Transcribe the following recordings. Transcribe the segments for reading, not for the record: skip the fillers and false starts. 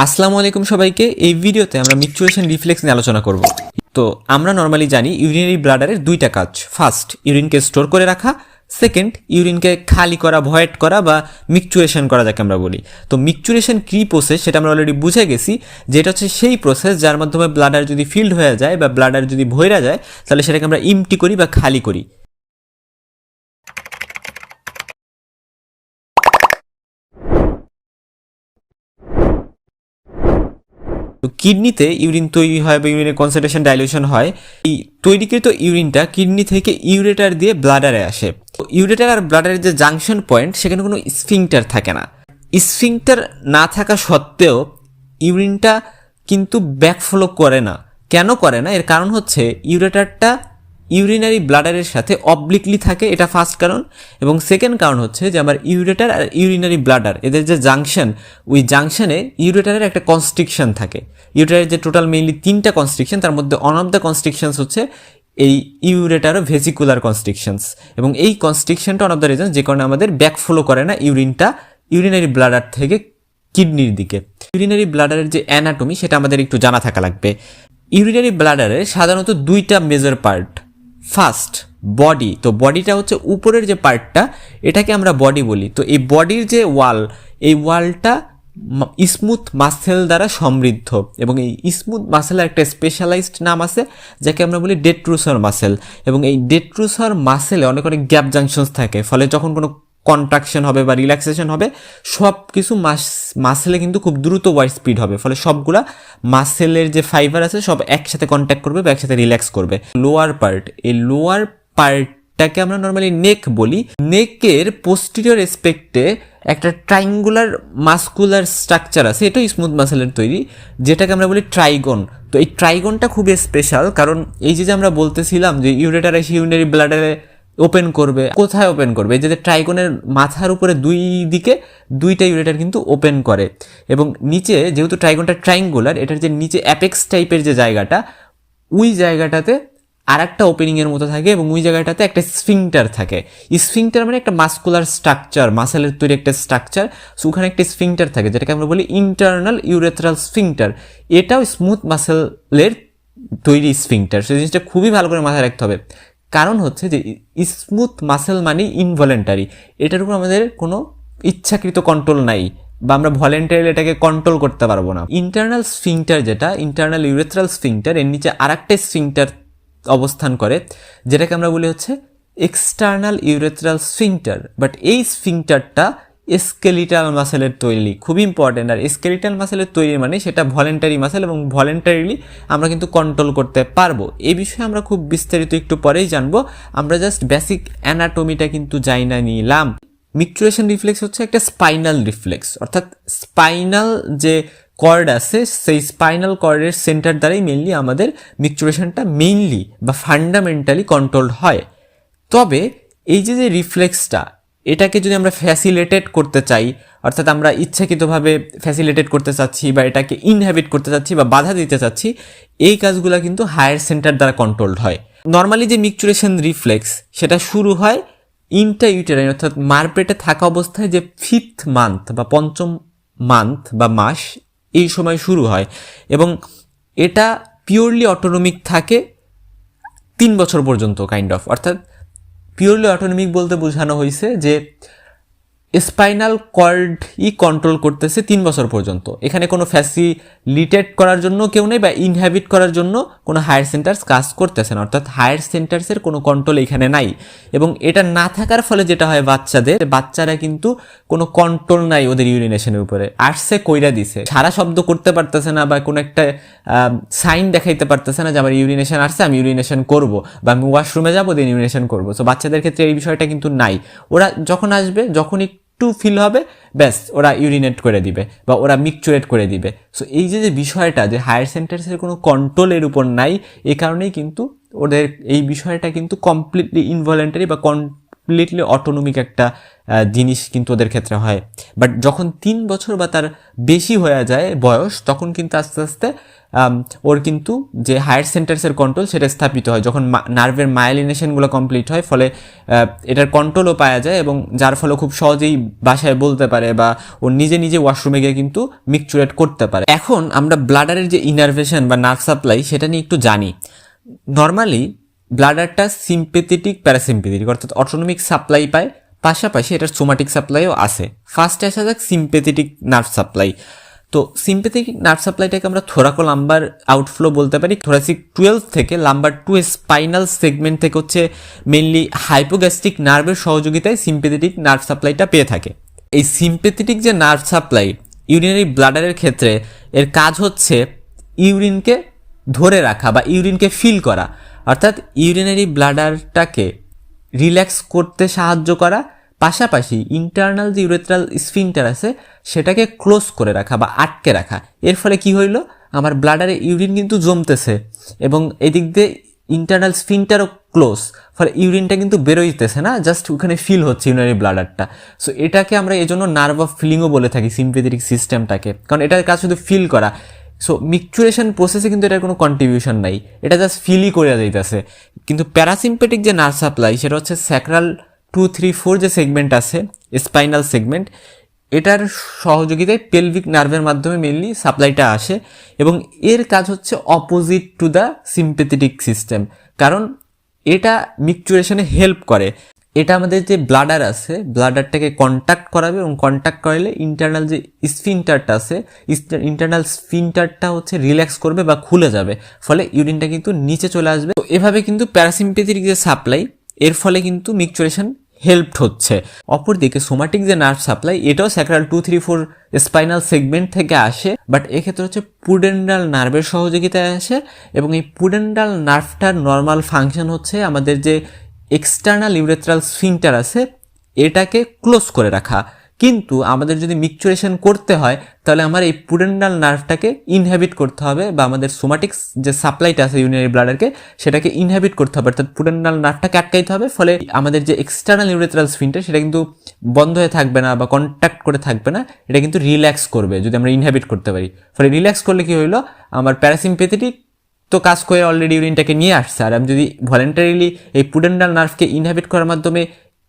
আসসালামু আলাইকুম সবাইকে। এই ভিডিওতে আমরা মিকচুরেশন রিফ্লেক্স নিয়ে আলোচনা করব। তো আমরা নর্মালি জানি ইউরিনারি ব্লাডারের দুইটা কাজ। ফার্স্ট, ইউরিনকে স্টোর করে রাখা। সেকেন্ড, ইউরিনকে খালি করা, ভয়েড করা বা মিকচুরেশন করা যাকে আমরা বলি। তো মিকচুরেশন কি প্রসেস সেটা আমরা অলরেডি বুঝে গেছি, যেটা হচ্ছে সেই প্রসেস যার মাধ্যমে ব্লাডার যদি ফিল্ড হয়ে যায় বা ব্লাডার যদি ভইরা যায় তাহলে সেটাকে আমরা ইমটি করি বা খালি করি। তো কিডনিতে ইউরিন তৈরি হয় বা ইউরিনের কনসেন্ট্রেশন ডাইলিউশন হয়। এই তৈরিকৃত ইউরিনটা কিডনি থেকে ইউরেটার দিয়ে ব্লাডারে আসে। তো ইউরেটার আর ব্লাডারের যে জাংশন পয়েন্ট, সেখানে কোনো স্ফিংটার থাকে না। স্ফিংটার না থাকা সত্ত্বেও ইউরিনটা কিন্তু ব্যাকফ্লো করে না। কেন করে না? এর কারণ হচ্ছে ইউরেটারটা ইউরিনারি ব্লাডারের সাথে অবলিকলি থাকে, এটা ফার্স্ট কারণ। এবং সেকেন্ড কারণ হচ্ছে যে আমার ইউরেটার আর ইউরিনারি ব্লাডার এদের যে জাংশন, ওই জাংশনে ইউরেটারের একটা কনস্ট্রিকশন থাকে। ইউরেটারের যে টোটাল মেইনলি 3টা কনস্ট্রিকশন, তার মধ্যে ওয়ান অফ দ্য কনস্ট্রিকশনস হচ্ছে এই ইউরেটারও ভেসিকুলার কনস্ট্রিকশনস। এবং এই কনস্ট্রিকশনটা ওয়ান অফ দ্য রিজন যে কারণে আমাদের ব্যাকফ্লো করে না ইউরিনটা ইউরিনারি ব্লাডার থেকে কিডনির দিকে। ইউরিনারি ব্লাডারের যে অ্যানাটমি সেটা আমাদের একটু জানা থাকা লাগবে। ইউরিনারি ব্লাডারের সাধারণত দুইটা মেজর পার্ট। First, body. তো বডিটা হচ্ছে উপরের যে পার্টটা, এটাকে আমরা বডি বলি। তো এই বডির যে ওয়াল, এই ওয়ালটা স্মুথ মাসেল দ্বারা সমৃদ্ধ। এবং এই স্মুথ মাসেলের একটা স্পেশালাইজড নাম আছে যাকে আমরা বলি ডেট্রুসার মাসেল। এবং এই ডেট্রুসার মাসেলে অনেক অনেক গ্যাপ জাংশনস থাকে, ফলে যখন কোনো কন্ট্রাকশন হবে বা রিল্যাক্সেশন হবে, সব কিছু মাসেলে কিন্তু খুব দ্রুত ওয়াইড স্পিড হবে, ফলে সবগুলা মাসেলের যে ফাইবার আছে সব একসাথে কন্ট্যাক্ট করবে বা একসাথে রিল্যাক্স করবে। লোয়ার পার্ট, এই লোয়ার পার্টটাকে আমরা নর্মালি নেক বলি। নেকের পোস্টিরিয়র এসপেক্টে একটা ট্রাইঙ্গুলার মাস্কুলার স্ট্রাকচার আছে, এটাও স্মুথ মাসেলের তৈরি, যেটাকে আমরা বলি ট্রাইগন। তো এই ট্রাইগনটা খুবই স্পেশাল, কারণ এই যে আমরা বলতেছিলাম যে ইউরেটার এসে ইউরিনারি ব্লাডারে ওপেন করবে, কোথায় ওপেন করবে? এই যে ট্রাইগনের মাথার উপরে দুই দিকে দুইটা ইউরেটার কিন্তু ওপেন করে। এবং নিচে যেহেতু ট্রাইগনটা ট্রাইঙ্গুলার, এটার যে নিচে অ্যাপেক্স টাইপের যে জায়গাটা, ওই জায়গাটাতে আর একটা ওপেনিংয়ের মতো থাকে এবং ওই জায়গাটাতে একটা স্ফিংটার থাকে। স্ফিংটার মানে একটা মাস্কুলার স্ট্রাকচার, মাসেলের তৈরি একটা স্ট্রাকচার। সো ওখানে একটা স্ফিংটার থাকে যেটাকে আমরা বলি ইন্টারনাল ইউরেথ্রাল স্ফিংটার। এটাও স্মুথ মাসেলের তৈরি স্ফিংটার। সেই জিনিসটা খুবই ভালো করে মাথায় রাখতে হবে, কারণ হচ্ছে যে স্মুথ মাসেল মানে ইনভলেন্টারি, এটার উপর আমাদের কোনো ইচ্ছাকৃত কন্ট্রোল নাই বা আমরা ভলেন্টারিলি এটাকে কন্ট্রোল করতে পারবো না। ইন্টারনাল স্ফিংটার, যেটা ইন্টারনাল ইউরেথ্রাল স্ফিংটার, এর নিচে আরেকটা স্ফিংটার অবস্থান করে যেটাকে আমরা বলি হচ্ছে এক্সটার্নাল ইউরেথ্রাল স্ফিংটার। বাট এই স্ফিংটারটা স্কেলিটাল মাসেলের তৈরি, খুবই ইম্পর্টেন্ট। আর স্কেলিটাল মাসেলের তৈরি মানে সেটা ভলেন্টারি মাসেল এবং ভলেন্টারিলি আমরা কিন্তু কন্ট্রোল করতে পারবো। এই বিষয়ে আমরা খুব বিস্তারিত একটু পরেই জানবো। আমরা জাস্ট বেসিক অ্যানাটমিটা কিন্তু জানি না নিলাম। মিকচুরেশন রিফ্লেক্স হচ্ছে একটা স্পাইনাল রিফ্লেক্স, অর্থাৎ স্পাইনাল যে কর্ড আছে সেই স্পাইনাল কর্ডের সেন্টার দ্বারাই মেইনলি আমাদের মিকচুরেশনটা মেইনলি বা ফান্ডামেন্টালি কন্ট্রোলড হয়। তবে এই যে রিফ্লেক্সটা, এটাকে যদি আমরা ফ্যাসিলিটেট করতে চাই, অর্থাৎ আমরা ইচ্ছাকৃতভাবে ফ্যাসিলিটেট করতে চাচ্ছি বা এটাকে ইনহ্যাবিট করতে চাচ্ছি বা বাধা দিতে চাচ্ছি, এই কাজগুলো কিন্তু হায়ার সেন্টার দ্বারা কন্ট্রোলড হয়। নর্মালি যে মিকচুরেশন রিফ্লেক্স সেটা শুরু হয় ইন্ট্রাইউটেরাইন, অর্থাৎ মারপেটে থাকা অবস্থায় যে 5th মান্থ বা 5ম মান্থ বা মাস, এই সময় শুরু হয়। এবং এটা পিওরলি অটোনমিক থাকে 3 বছর পর্যন্ত কাইন্ড অফ। অর্থাৎ পিওরলি অটোনমিক বলতে বোঝানো হয়েছে যে স্পাইনাল কর্ডই কন্ট্রোল করতেছে 3 বছর পর্যন্ত। এখানে কোনো ফ্যাসিলিটেট করার জন্য কেউ নেই বা ইনহ্যাবিট করার জন্য কোনো হায়ার সেন্টার্স কাজ করতেছে না, অর্থাৎ হায়ার সেন্টার্সের কোনো কন্ট্রোল এখানে নাই। এবং এটা না থাকার ফলে যেটা হয়, বাচ্চারা কিন্তু কোনো কন্ট্রোল নাই ওদের ইউরিনেশনের উপরে। আসছে কইরা দিছে, সারা শব্দ করতে পারতেছে না বা কোনো একটা সাইন দেখাইতে পারতেছে না যে আমার ইউরিনেশন আসছে, আমি ইউরিনেশন করব বা আমি ওয়াশরুমে যাবো দেন ইউরিনেশন করবো। সো বাচ্চাদের ক্ষেত্রে এই বিষয়টা কিন্তু নাই। ওরা যখন আসবে, যখন একটু ফিল হবে, ব্যাস ওরা ইউরিনেট করে দিবে বা ওরা মিকচুরেট করে দিবে। সো এই যে বিষয়টা যে হায়ার সেন্টার্সের কোনো কন্ট্রোলের উপর নাই, এই কারণেই কিন্তু ওদের এই বিষয়টা কিন্তু কমপ্লিটলি ইনভলেন্টারি বা কমপ্লিটলি অটোনমিক একটা জিনিস কিন্তু ওদের ক্ষেত্রে হয়। বাট যখন 3 বছর বা তার বেশি হয়ে যায় বয়স, তখন কিন্তু আস্তে আস্তে ওর কিন্তু যে হায়ার সেন্টার্সের কন্ট্রোল সেটা স্থাপিত হয়, যখন নার্ভের মাইলিনেশনগুলো কমপ্লিট হয়, ফলে এটার কন্ট্রোলও পাওয়া যায় এবং যার ফলে খুব সহজেই বাসায় বলতে পারে বা ও নিজে নিজে ওয়াশরুমে গিয়ে কিন্তু মিকচুরেট করতে পারে। এখন আমরা ব্লাডারের যে ইনারভেশন বা নার্ভ সাপ্লাই সেটা নিয়ে একটু জানি। নর্মালি ব্লাডারটা সিম্পেথেটিক প্যারাসিম্পেথেটিক অর্থাৎ অটোনমিক সাপ্লাই পায়, পাশাপাশি এটার সোমাটিক সাপ্লাইও আছে। ফার্স্টে আসা যাক সিম্পেথেটিক নার্ভ সাপ্লাই। তো সিম্পেথেটিক নার্ভ সাপ্লাইটাকে আমরা থোরাকো লাম্বার আউটফ্লো বলতে পারি। থোরাসিক 12 থেকে লাম্বার 2 স্পাইনাল সেগমেন্ট থেকে হচ্ছে মেইনলি হাইপোগ্যাস্ট্রিক নার্ভের সহযোগিতায় সিম্পেথেটিক নার্ভ সাপ্লাইটা পেয়ে থাকে। এই সিম্পেথেটিক যে নার্ভ সাপ্লাই ইউরিনারি ব্লাডারের ক্ষেত্রে এর কাজ হচ্ছে ইউরিনকে ধরে রাখা বা ইউরিনকে ফিল করা, অর্থাৎ ইউরিনারি ব্লাডারটাকে রিল্যাক্স করতে সাহায্য করা, পাশাপাশি ইন্টারনাল যে ইউরেথ্রাল স্ফিংটার আছে সেটাকে ক্লোজ করে রাখা বা আটকে রাখা। এর ফলে কি হইল, আমার ব্লাডারে ইউরিন কিন্তু জমতেছে এবং এদিক দিয়ে ইন্টারনাল স্ফিংটারও ক্লোজ, ফলে ইউরিনটা কিন্তু বেরোইতেছে না, জাস্ট ওখানে ফিল হচ্ছে ইউরিনারি ব্লাডারটা। সো এটাকে আমরা এই জন্য নার্ভ অফ ফিলিংও বলে থাকি সিম্পেথেটিক সিস্টেমটাকে, কারণ এটার কাজ শুধু ফিল করা। সো মিকচুরেশন প্রসেসে কিন্তু এটার কোনো কন্ট্রিবিউশন নাই, এটা জাস্ট ফিলই করে যাইতেছে। কিন্তু প্যারাসিম্পেটিক যে নার্ভ সাপ্লাই সেটা হচ্ছে স্যাক্রাল 2, 3, 4 যে সেগমেন্ট আছে স্পাইনাল সেগমেন্ট, এটার সহযোগিতায় পেলভিক নার্ভের মাধ্যমে মেনলি সাপ্লাইটা আসে এবং এর কাজ হচ্ছে opposite to the sympathetic system, কারণ এটা মিকচুরেশনে হেল্প করে। এটা আমাদের যে ব্লাডার আছে ব্লাডারটাকে কন্ট্যাক্ট করাবে এবং কন্ট্যাক্ট করালে ইন্টারনাল যে স্ফিংটারটা আছে ইন্টারনাল স্ফিংটারটা হচ্ছে রিল্যাক্স করবে বা খুলে যাবে, ফলে ইউরিনটা কিন্তু নিচে চলে আসবে। তো এভাবে কিন্তু প্যারাসিম্পেথেটিক যে সাপ্লাই এর ফলে কিন্তু মিকচুরেশন হেল্পড হচ্ছে। অপরদিকে সোমাটিক যে নার্ভ সাপ্লাই এটাও স্যাক্রাল 2, 3, 4 স্পাইনাল সেগমেন্ট থেকে আসে, বাট এক্ষেত্রে হচ্ছে পুডেন্ডাল নার্ভের সহযোগিতায় আসে এবং এই পুডেন্ডাল নার্ভটার নর্মাল ফাংশন হচ্ছে আমাদের যে এক্সটার্নাল ইউরেথ্রাল স্ফিংটার আছে এটাকে ক্লোজ করে রাখা। কিন্তু আমাদের যদি মিকচুরেশন করতে হয় তাহলে আমার এই পুডেন্ডাল নার্ভটাকে ইনহ্যাবিট করতে হবে বা আমাদের সোমাটিক্স যে সাপ্লাইটা আছে ইউরিনারি ব্লাডারকে সেটাকে ইনহ্যাবিট করতে হবে, অর্থাৎ পুডেন্ডাল নার্ভটাকে আটকাইতে হবে। ফলে আমাদের যে এক্সটার্নাল ইউরেথ্রাল স্ফিংটার সেটা কিন্তু বন্ধ হয়ে থাকবে না বা কন্ট্যাক্ট করে থাকবে না, এটা কিন্তু রিল্যাক্স করবে যদি আমরা ইনহ্যাবিট করতে পারি। ফলে রিল্যাক্স করলে কি হইলো, আমার প্যারাসিম্পেথেটিক তো কাজ করে অলরেডি ইউরিনটাকে নিয়ে আসছে, আর আমি যদি ভলেন্টারিলি এই পুডেন্ডাল নার্ভকে ইনহ্যাবিট করার মাধ্যমে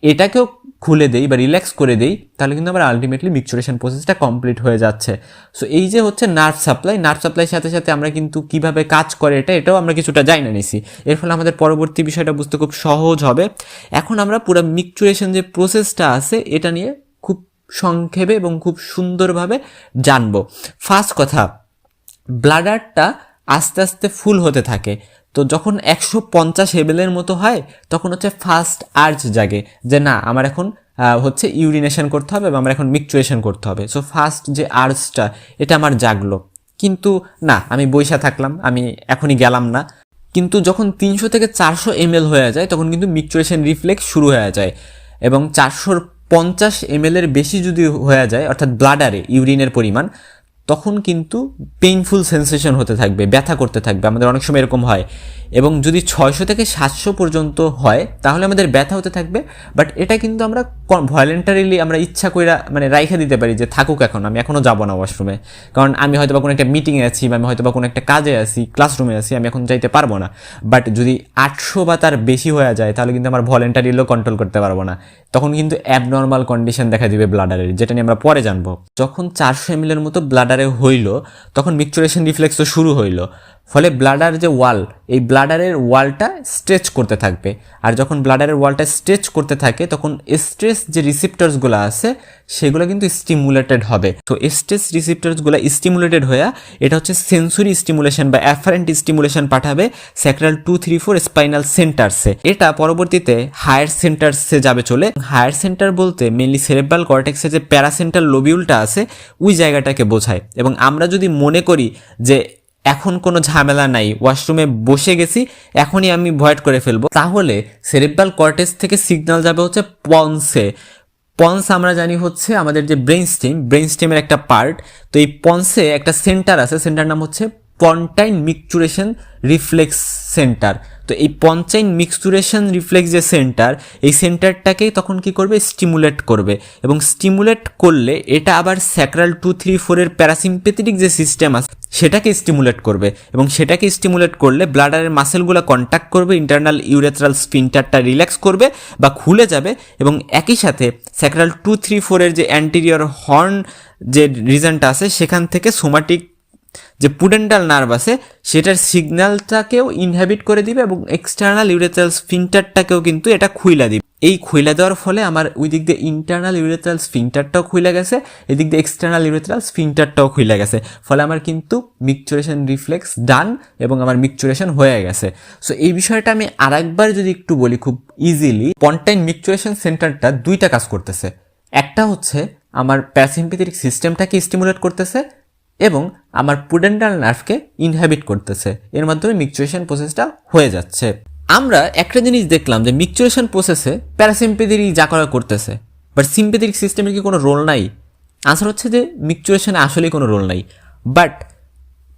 এটাকেও খুলে দেই বা রিল্যাক্স করে দেই, তাহলে কিন্তু আমার আলটিমেটলি মিকচুরেশন প্রসেসটা কমপ্লিট হয়ে যাচ্ছে। সো এই যে হচ্ছে নার্ভ সাপ্লাইয়ের সাথে সাথে আমরা কিন্তু কিভাবে কাজ করে এটাও আমরা কিছুটা জানা নিছি। এর ফলে আমাদের পরবর্তী বিষয়টা বুঝতে খুব সহজ হবে। এখন আমরা পুরো মিকচুরেশন যে প্রসেসটা আছে এটা নিয়ে খুব সংক্ষেপে এবং খুব সুন্দরভাবে জানবো। ফার্স্ট কথা, ব্লাডারটা আস্তে আস্তে ফুল হতে থাকে। তো যখন 150 ml মতো হয় তখন হচ্ছে ফার্স্ট আর্জ জাগে যে না আমার এখন হচ্ছে ইউরিনেশন করতে হবে বা আমার এখন মিকচুরেশন করতে হবে। সো ফার্স্ট যে আর্জটা এটা আমার জাগলো, কিন্তু না আমি বইসা থাকলাম, আমি এখনই গেলাম না। কিন্তু যখন 300 থেকে 400 ml হয়ে যায় তখন কিন্তু মিকচুরেশন রিফ্লেক্স শুরু হয়ে যায় এবং 450 ml এর বেশি যদি হয়ে যায় অর্থাৎ ব্লাডারে ইউরিনের পরিমাণ, তখন কিন্তু পেইনফুল সেন্সেশন হতে থাকবে, ব্যথা করতে থাকবে, আমাদের অনেক সময় এরকম হয়। এবং যদি 600 থেকে 700 পর্যন্ত হয় তাহলে আমাদের ব্যথা হতে থাকবে, বাট এটা কিন্তু আমরা ভলেন্টারিলি আমরা ইচ্ছা করে মানে রাইখা দিতে পারি যে থাকুক, এখন আমি এখনও যাবো না ওয়াশরুমে, কারণ আমি হয়তো বা কোনো একটা মিটিংয়ে আছি বা আমি হয়তো বা কোনো একটা কাজে আছি, ক্লাসরুমে আছি, আমি এখন যাইতে পারবো না। বাট যদি 800 বা তার বেশি হয়ে যায় তাহলে কিন্তু আমার ভলেন্টারিলিও কন্ট্রোল করতে পারবো না, তখন কিন্তু অ্যাবনর্মাল কন্ডিশন দেখা দিবে ব্লাডারের, যেটা নিয়ে আমরা পরে জানবো। যখন 400 ml এর মতো ব্লাডারে হইল তখন মিকচুরেশন রিফ্লেক্স তো শুরু হইল, ফলে ব্লাডার যে ওয়াল এই ব্লাডারের ওয়ালটা স্ট্রেচ করতে থাকবে। আর যখন ব্লাডারের ওয়ালটা স্ট্রেচ করতে থাকে তখন স্ট্রেস যে রিসেপ্টরসগুলো আছে সেগুলো কিন্তু স্টিমুলেটেড হবে। তো স্ট্রেস রিসেপ্টরসগুলো স্টিমুলেটেড হয়ে এটা হচ্ছে সেন্সরি স্টিমুলেশন বা অ্যাফারেন্ট স্টিমুলেশন পাঠাবে স্যাক্রাল 2, 3, 4 স্পাইনাল সেন্টারসে। এটা পরবর্তীতে হায়ার সেন্টারসে যাবে চলে। হায়ার সেন্টার বলতে মেনলি সেরেব্রাল কর্টেক্সের যে প্যারাসেন্টাল লোবিউলটা আছে ওই জায়গাটাকে বোঝায়। এবং আমরা যদি মনে করি যে এখন কোনো ঝামেলা নাই, ওয়াশরুমে বসে গেছি, এখনই আমি ভয়েড করে ফেলবো, তাহলে সেরেব্রাল কর্টেক্স থেকে সিগন্যাল যাবে হচ্ছে পন্সে। পন্স আমরা জানি হচ্ছে আমাদের যে ব্রেইন স্টেমের একটা পার্ট। তো এই পন্সে একটা সেন্টার আছে, সেন্টার নাম হচ্ছে পন্টাইন মিকচুরেশন রিফ্লেক্স সেন্টার। তো তো এই পঞ্চাইন মিক্সচুরেশন রিফ্লেক্স যে সেন্টার, এই সেন্টারটাকেই তখন কি করবে, স্টিমুলেট করবে, এবং স্টিমুলেট করলে এটা আবার স্যাক্রাল 2-3-4 এর প্যারাসিম্পেথেটিক যে সিস্টেম আছে সেটাকে স্টিমুলেট করবে, এবং সেটাকে স্টিমুলেট করলে ব্লাডারের মাসেলগুলো কন্ট্যাক্ট করবে, ইন্টারনাল ইউরেথ্রাল স্ফিনটারটা রিল্যাক্স করবে বা খুলে যাবে, এবং একই সাথে স্যাক্রাল 2-3-4 এর যে অ্যান্টেরিয়র হর্ন যে রিজনটা আছে সেখান থেকে সোমাটিক যে পুডেন্টাল নার্ভ আছে সেটার সিগন্যালটাকেও ইনহ্যাবিট করে দিবে, এবং এক্সটার্নাল ইউরেথ্রাল স্ফিনটারটাকেও কিন্তু এটা খুইলা দিবে। এই খুইলা দেওয়ার ফলে আমার ওই দিক দিয়ে ইন্টারনাল ইউরেথ্রাল স্ফিনটারটাও খুইলা গেছে, এদিক দিয়ে এক্সটার্নাল ইউরেথ্রাল স্ফিনটারটাও খুইলা গেছে, ফলে আমার কিন্তু মিকচুরেশন রিফ্লেক্স ডান এবং আমার মিকচুরেশন হয়ে গেছে। সো এই বিষয়টা আমি আরেকবার যদি একটু বলি খুব ইজিলি, পন্টাইন মিকচুরেশন সেন্টারটা দুইটা কাজ করতেছে। একটা হচ্ছে আমার প্যারাসিম্পেথেটিক সিস্টেমটাকে স্টিমুলেট করতেছে এবং আমার পুডেন্টাল নার্ভকে ইনহ্যাবিট করতেছে, এর মাধ্যমে মিকচুরেশন প্রসেসটা হয়ে যাচ্ছে। আমরা একটা জিনিস দেখলাম যে মিকচুরেশন প্রসেসে প্যারাসিম্পেথেটিক যা করা করতেছে, বাট সিম্পেথেটিক সিস্টেমের কি কোনো রোল নাই? আনসার হচ্ছে যে মিকচুরেশনে আসলেই কোনো রোল নাই, বাট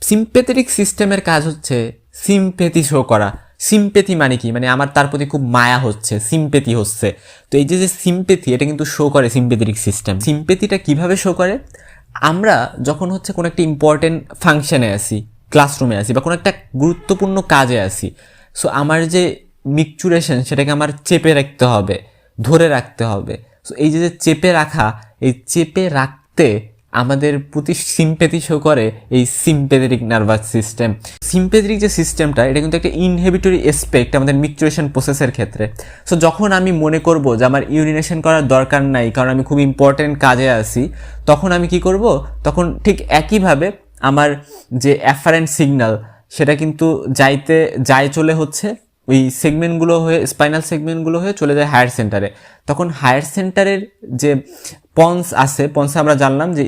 সিম্পেথেটিক সিস্টেমের কাজ হচ্ছে সিম্পেথি শো করা। সিম্পেথি মানে কি, মানে আমার তার প্রতি খুব মায়া হচ্ছে, সিম্পেথি হচ্ছে। তো এই যে সিম্পেথি, এটা কিন্তু শো করে সিম্পেথেটিক সিস্টেম। সিম্পেথিটা কিভাবে শো করে? আমরা যখন হচ্ছে কোনো একটা ইম্পর্টেন্ট ফাংশনে আসি, ক্লাসরুমে আসি, বা কোনো একটা গুরুত্বপূর্ণ কাজে আসি, সো আমার যে মিকচুরেশন সেটাকে আমার চেপে রাখতে হবে, ধরে রাখতে হবে। সো এই যে চেপে রাখা, এই চেপে রাখতে আমাদের প্রতি সিম্পেথি শো করে এই সিম্পেথেটিক নার্ভাস সিস্টেম। সিম্পেথেটিক যে সিস্টেমটা, এটা কিন্তু একটা ইনহিবিটরি এসপেক্ট আমাদের মিকচুরেশন প্রসেসের ক্ষেত্রে। সো যখন আমি মনে করব যে আমার ইউরিনেশন করার দরকার নাই কারণ আমি খুব ইম্পর্টেন্ট কাজে আছি, তখন আমি কি করব, তখন ঠিক একইভাবে আমার যে অ্যাফারেন্ট সিগন্যাল সেটা কিন্তু যায় চলে হচ্ছে ওই সেগমেন্টগুলো হয়ে, স্পাইনাল সেগমেন্টগুলো হয়ে চলে যায় হায়ার সেন্টারে। তখন হায়ার সেন্টারের যে পন্স আছে, পন্সে আমরা জানলাম যে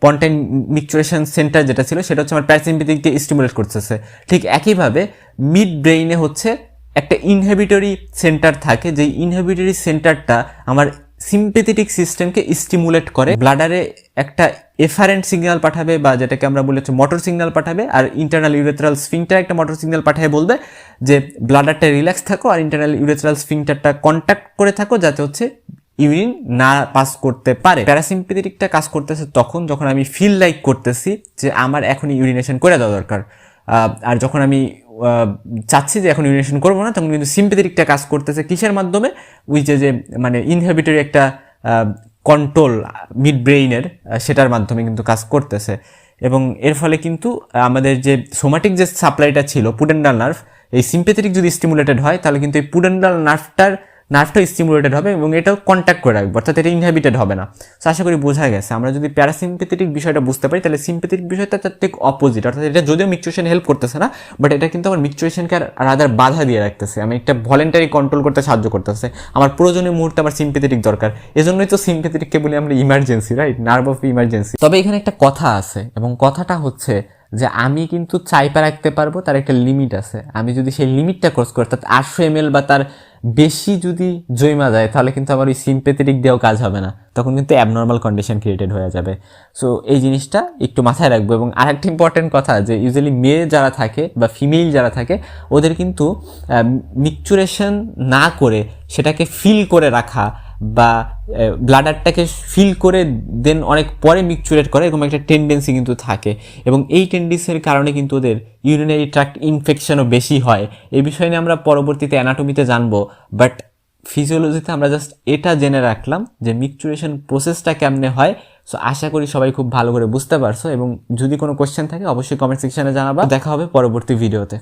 পন্টাইন মিকচুরেশন সেন্টার যেটা ছিল সেটা হচ্ছে আমার প্যারাসিম্পেথিককে স্টিমুলেট করতেছে। ঠিক একইভাবে মিড ব্রেইনে হচ্ছে একটা ইনহিবিটরি সেন্টার থাকে, যেই ইনহিবিটরি সেন্টারটা আমার সিম্পেথেটিক সিস্টেমকে স্টিমুলেট করে, ব্লাডারে একটা এফারেন্ট সিগন্যাল পাঠাবে, বা যেটাকে আমরা বলি হচ্ছে মোটর সিগন্যাল পাঠাবে, আর ইন্টারনাল ইউরেথ্রাল স্ফিনটার একটা মোটর সিগন্যাল পাঠিয়ে বলবে যে ব্লাডারটা রিল্যাক্স থাকো আর ইন্টারনাল ইউরেথ্রাল স্ফিনটারটা কন্ট্যাক্ট করে থাকো যাতে হচ্ছে ইউরিন না পাস করতে পারে। প্যারাসিম্পেথেটিকটা কাজ করতেছে তখন যখন আমি ফিল লাইক করতেছি যে আমার এখন ইউরিনেশন করে দেওয়া দরকার, আর যখন আমি চাচ্ছি যে এখন ইউরিনেশন করবো না, তখন কিন্তু সিম্পেথেটিকটা কাজ করতেছে কিসের মাধ্যমে, ওই যে মানে ইনহিবিটরি একটা কন্ট্রোল মিড ব্রেইনের, সেটার মাধ্যমে কিন্তু কাজ করতেছে। এবং এর ফলে কিন্তু আমাদের যে সোমাটিক যে সাপ্লাইটা ছিল পুডেন্টাল নার্ভ, এই সিম্পেথেটিক যদি স্টিমুলেটেড হয় তাহলে কিন্তু এই পুডেন্টাল নার্ভটাও স্টিমুলেটেড হবে এবং এটাও কন্ট্যাক্ট করে রাখবে, অর্থাৎ এটা ইনহিবিটেড হবে না। সো আশা করি বোঝা গেছে। আমরা যদি প্যারাসিম্পেথেটিক বিষয়টা বুঝতে পারি তাহলে সিম্পেথেটিক বিষয়টা তার ঠিক অপোজিট, অর্থাৎ এটা যদিও মিকচুরেশন হেল্প করতেছে না, বাট এটা কিন্তু আমার মিকচুরেশনকে আর আলাদা বাধা দিয়ে রাখতেছে, আমি একটা ভলেন্টারি কন্ট্রোল করতে সাহায্য করতেছে। আমার প্রয়োজনীয় মুহূর্তে আমার সিম্পেথেটিক দরকার, এজন্যই তো সিম্পেথেটিককে বলি আমরা emergency, right, nerve of emergency. তবে এখানে একটা কথা আছে, এবং কথাটা হচ্ছে যে আমি কিন্তু চাইপা রাখতে পারবো, তার একটা লিমিট আছে। আমি যদি সেই লিমিটটা ক্রস করি, অর্থাৎ 800 ml বা তার বেশি যদি জমা যায়, তাহলে কিন্তু আমার ওই সিম্পেথেটিক দিয়েও কাজ হবে না, তখন কিন্তু অ্যাবনর্মাল কন্ডিশন ক্রিয়েটেড হয়ে যাবে। সো এই জিনিসটা একটু মাথায় রাখবো। এবং আরেকটা ইম্পর্টেন্ট কথা, যে ইউজুয়ালি মেয়ে যারা থাকে বা ফিমেল যারা থাকে, ওদের কিন্তু মিকচুরেশন না করে সেটাকে ফিল করে রাখা বা ব্লাডারটাকে ফিল করে দেন অনেক পরে মিকচুরেট করে, এরকম একটা টেন্ডেন্সি কিন্তু থাকে, এবং এই টেন্ডেন্সির কারণে কিন্তু ওদের ইউরিনারি ট্র্যাক্ট ইনফেকশনও বেশি হয়। এই বিষয় নিয়ে আমরা পরবর্তীতে অ্যানাটমিতে জানবো, বাট ফিজিওলজিতে আমরা জাস্ট এটা জেনে রাখলাম যে মিকচুরেশন প্রসেসটা কেমনে হয়। সো আশা করি সবাই খুব ভালো করে বুঝতে পারছো, এবং যদি কোনো কোয়েশ্চেন থাকে অবশ্যই কমেন্ট সেকশনে জানাবা। দেখা হবে পরবর্তী ভিডিওতে।